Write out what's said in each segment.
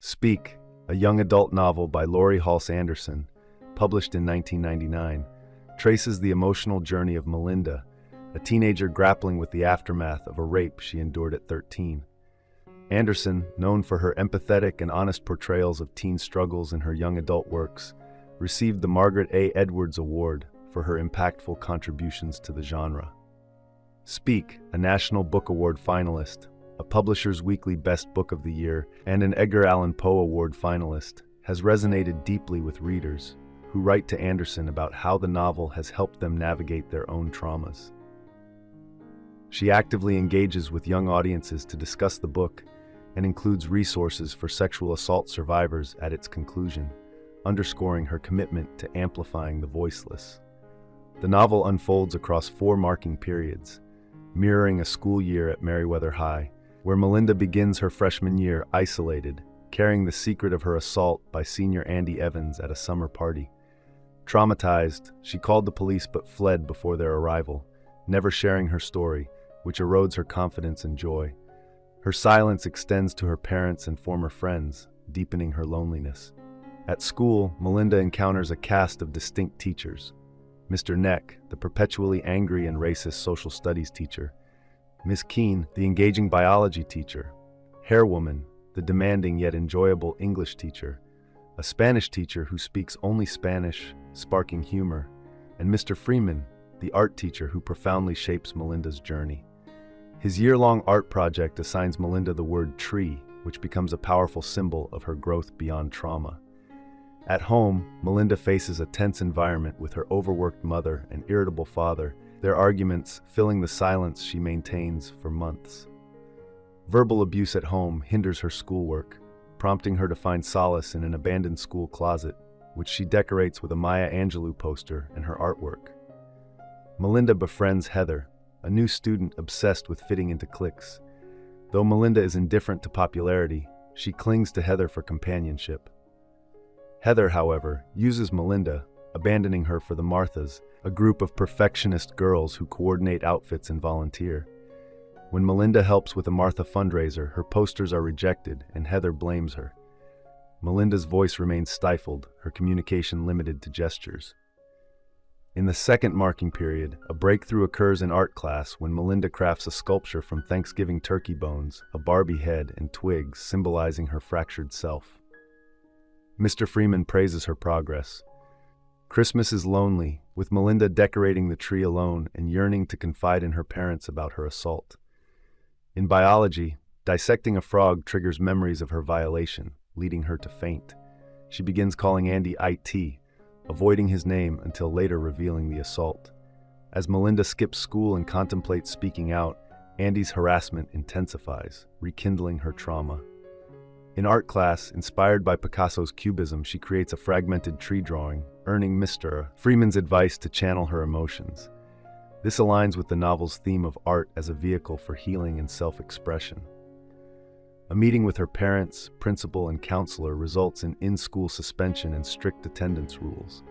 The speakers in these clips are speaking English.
Speak, a young adult novel by Laurie Halse Anderson, published in 1999, traces the emotional journey of Melinda, a teenager grappling with the aftermath of a rape she endured at 13. Anderson, known for her empathetic and honest portrayals of teen struggles in her young adult works, received the Margaret A. Edwards Award for her impactful contributions to the genre. Speak, a National Book Award finalist, a Publisher's Weekly Best Book of the Year, and an Edgar Allan Poe Award finalist, has resonated deeply with readers who write to Anderson about how the novel has helped them navigate their own traumas. She actively engages with young audiences to discuss the book and includes resources for sexual assault survivors at its conclusion, underscoring her commitment to amplifying the voiceless. The novel unfolds across 4 marking periods, mirroring a school year at Merryweather High, where Melinda begins her freshman year isolated, carrying the secret of her assault by senior Andy Evans at a summer party. Traumatized, she called the police but fled before their arrival, never sharing her story, which erodes her confidence and joy. Her silence extends to her parents and former friends, deepening her loneliness. At school, Melinda encounters a cast of distinct teachers. Mr. Neck, the perpetually angry and racist social studies teacher. Miss Keene, the engaging biology teacher. Hairwoman, the demanding yet enjoyable English teacher. A Spanish teacher who speaks only Spanish, sparking humor. And Mr. Freeman, the art teacher who profoundly shapes Melinda's journey. His year-long art project assigns Melinda the word tree, which becomes a powerful symbol of her growth beyond trauma. At home, Melinda faces a tense environment with her overworked mother and irritable father, their arguments filling the silence she maintains for months. Verbal abuse at home hinders her schoolwork, prompting her to find solace in an abandoned school closet, which she decorates with a Maya Angelou poster and her artwork. Melinda befriends Heather, a new student obsessed with fitting into cliques. Though Melinda is indifferent to popularity, she clings to Heather for companionship. Heather, however, uses Melinda, abandoning her for the Marthas, a group of perfectionist girls who coordinate outfits and volunteer. When Melinda helps with a Martha fundraiser, her posters are rejected and Heather blames her. Melinda's voice remains stifled, her communication limited to gestures. In the second marking period, a breakthrough occurs in art class when Melinda crafts a sculpture from Thanksgiving turkey bones, a Barbie head, and twigs, symbolizing her fractured self. Mr. Freeman praises her progress. Christmas is lonely, with Melinda decorating the tree alone and yearning to confide in her parents about her assault. In biology, dissecting a frog triggers memories of her violation, leading her to faint. She begins calling Andy IT, avoiding his name until later revealing the assault. As Melinda skips school and contemplates speaking out, Andy's harassment intensifies, rekindling her trauma. In art class, inspired by Picasso's Cubism, she creates a fragmented tree drawing, earning Mr. Freeman's advice to channel her emotions. This aligns with the novel's theme of art as a vehicle for healing and self-expression. A meeting with her parents, principal, and counselor results in in-school suspension and strict attendance rules.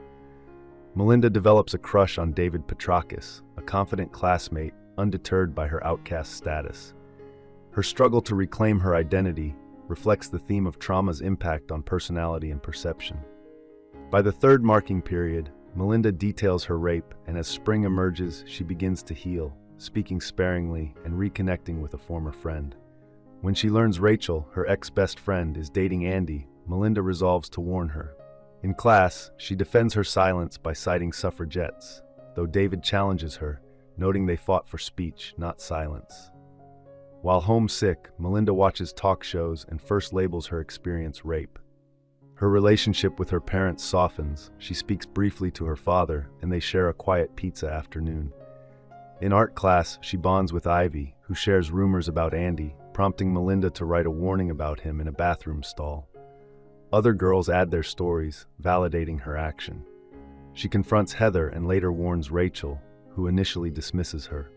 Melinda develops a crush on David Petrakis, a confident classmate undeterred by her outcast status. Her struggle to reclaim her identity reflects the theme of trauma's impact on personality and perception. By the third marking period, Melinda details her rape, and as spring emerges, she begins to heal, speaking sparingly and reconnecting with a former friend. When she learns Rachel, her ex-best friend, is dating Andy, Melinda resolves to warn her. In class, she defends her silence by citing suffragettes, though David challenges her, noting they fought for speech, not silence. While homesick, Melinda watches talk shows and first labels her experience rape. Her relationship with her parents softens, she speaks briefly to her father, and they share a quiet pizza afternoon. In art class, she bonds with Ivy, who shares rumors about Andy, prompting Melinda to write a warning about him in a bathroom stall. Other girls add their stories, validating her action. She confronts Heather and later warns Rachel, who initially dismisses her.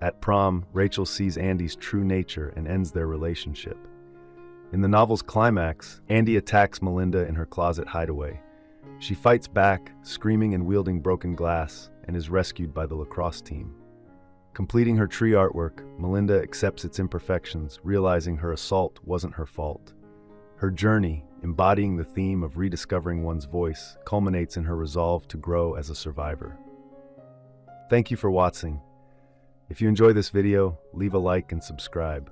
At prom, Rachel sees Andy's true nature and ends their relationship. In the novel's climax, Andy attacks Melinda in her closet hideaway. She fights back, screaming and wielding broken glass, and is rescued by the lacrosse team. Completing her tree artwork, Melinda accepts its imperfections, realizing her assault wasn't her fault. Her journey, embodying the theme of rediscovering one's voice, culminates in her resolve to grow as a survivor. Thank you for watching. If you enjoy this video, leave a like and subscribe.